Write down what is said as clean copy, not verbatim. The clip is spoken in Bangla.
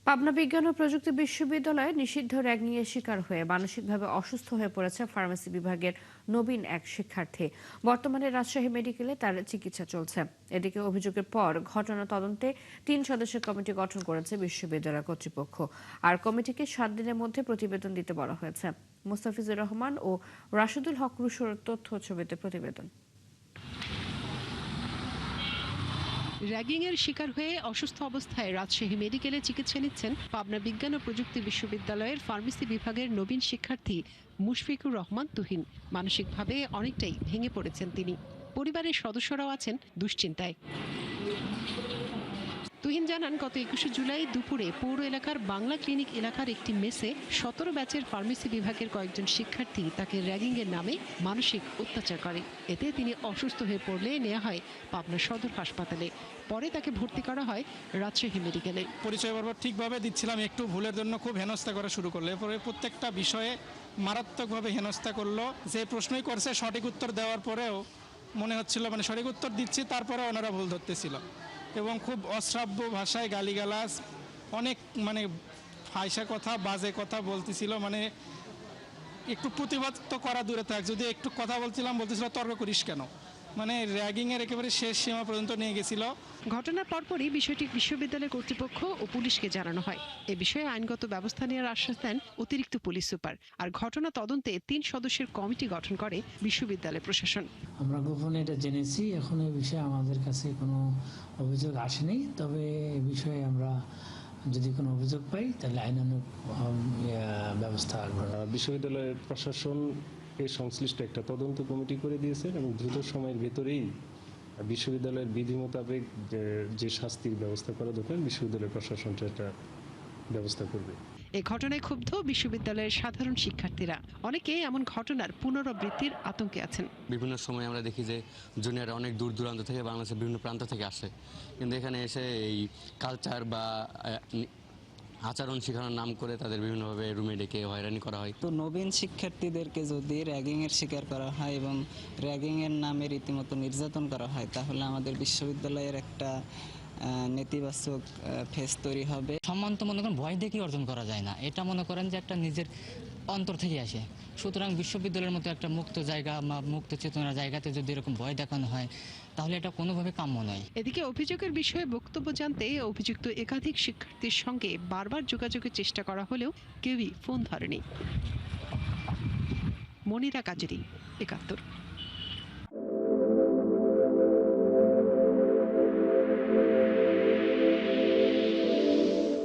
পাবনা বিজ্ঞান ও প্রযুক্তি বিশ্ববিদ্যালয়ে নিষিদ্ধ র্যাগিংয়ের শিকার হয়ে মানসিকভাবে অসুস্থ হয়ে পড়েছে ফার্মেসি বিভাগের নবীন এক শিক্ষার্থী। বর্তমানে রাজশাহী মেডিকেলে তার চিকিৎসা চলছে। এদিকে অভিযোগের পর ঘটনা তদন্তে 3 সদস্যের কমিটি গঠন করেছে বিশ্ববিদ্যালয় কর্তৃপক্ষ। আর কমিটিকে 7 দিনের মধ্যে প্রতিবেদন দিতে বলা হয়েছে। মুস্তাফিজুর রহমান ও রাশেদুল হক রুশোর তথ্য ছবিতে প্রতিবেদন। র্যাগিংয়ের শিকার হয়ে অসুস্থ অবস্থায় রাজশাহী মেডিকেলে চিকিৎসা নিচ্ছেন পাবনা বিজ্ঞান ও প্রযুক্তি বিশ্ববিদ্যালয়ের ফার্মেসি বিভাগের নবীন শিক্ষার্থী মুশফিকুর রহমান তুহিন। মানসিকভাবে অনেকটাই ভেঙে পড়েছেন তিনি। পরিবারের সদস্যরাও আছেন দুশ্চিন্তায়। তুহিন জানান, গত 21শে জুলাই দুপুরে পৌর এলাকার বাংলা ক্লিনিক এলাকার একটি মেসে 17 ব্যাচের ফার্মেসি বিভাগের কয়েকজন শিক্ষার্থী তাকে র্যাগিংয়ের নামে মানসিক অত্যাচার করে। এতে তিনি অসুস্থ হয়ে পড়লে নেওয়া হয় পাবনা সদর হাসপাতালে। পরে তাকে ভর্তি করা হয় রাজশাহী মেডিকেলে। পরিচয় পর্ব ঠিকভাবে দিচ্ছিলাম, একটু ভুলের জন্য খুব হেনস্থা করা শুরু করলো। এরপরে প্রত্যেকটা বিষয়ে মারাত্মকভাবে হেনস্থা করলো। যে প্রশ্নই করছে সঠিক উত্তর দেওয়ার পরেও মনে হচ্ছিল সঠিক উত্তর দিচ্ছি, তারপরে ওনারা ভুল ধরতেছিল এবং খুব অশ্রাব্য ভাষায় গালিগালাজ, অনেক ফাইসা কথা, বাজে কথা বলতেছিল। একটু প্রতিবাদ তো করা দূরে থাক, যদি একটু কথা বলতেছিল তর্ক করিস কেন, র্যাগিংয়ের একেবারে শেষ সীমা পর্যন্ত নিয়ে গেছিল। ঘটনার পরপরই বিষয়টি বিশ্ববিদ্যালয় কর্তৃপক্ষ ও পুলিশকে জানানো হয়। এ বিষয়ে আইনগত ব্যবস্থা নেওয়ার আশ্বাস দেন অতিরিক্ত পুলিশ সুপার। আর ঘটনা তদন্তে 3 সদস্যের কমিটি গঠন করে বিশ্ববিদ্যালয় প্রশাসন। আমরা গোপনে এটা জেনেছি, এখন এই বিষয়ে আমাদের কাছে কোনো অভিযোগ আসেনি। তবে এই বিষয়ে আমরা যদি কোনো অভিযোগ পাই তাহলে আইনানুগ ব্যবস্থা বিশ্ববিদ্যালয়ের প্রশাসন এর সংশ্লিষ্ট একটা তদন্ত কমিটি করে দিয়েছে এবং দ্রুত সময়ের ভেতরেই বিশ্ববিদ্যালয়ের বিধি মোতাবেক যে শাস্তির ব্যবস্থা করা দরকার বিশ্ববিদ্যালয়ের প্রশাসন সেটা ব্যবস্থা করবে। এই ঘটনায় ক্ষুব্ধ বিশ্ববিদ্যালয়ের সাধারণ শিক্ষার্থীরা। অনেকে এমন ঘটনার পুনরাবৃত্তির আতঙ্কে আছেন। বিভিন্ন সময় আমরা দেখি যে জুনিয়ররা অনেক দূর দূরান্ত থেকে বাংলাদেশের বিভিন্ন প্রান্ত থেকে আসে, কিন্তু এখানে এসে এই কালচার বা আচরণ শেখানোর নাম করে তাদের বিভিন্নভাবে রুমে ডেকে হয়রানি করা হয়। তো নবীন শিক্ষার্থীদেরকে যদি র্যাগিংয়ের শিকার করা হয় এবং র্যাগিংয়ের নামে রীতিমতো নির্যাতন করা হয়, তাহলে আমাদের বিশ্ববিদ্যালয়ের একটা নেতিবাচক ফেস তৈরি হবে। সম্মান তো মনে করেন ভয় দেখে অর্জন করা যায় না, এটা মনে করেন যে একটা নিজের অন্তর থেকে আসে। সুতরাং বিশ্ববিদ্যালয়ের মতো একটা মুক্ত জায়গা বা মুক্ত চেতনার জায়গাতে যদি এরকম ভয় দেখানো হয় তাহলে এটা কোনোভাবে কাম্য নয়। এদিকে অভিযোগের বিষয়ে বক্তব্য জানতে অভিযুক্ত একাধিক শিক্ষার্থীর সঙ্গে বারবার যোগাযোগের চেষ্টা করা হলেও কেউই ফোন ধরেনি। মনিরা কাজেরি, ৭১।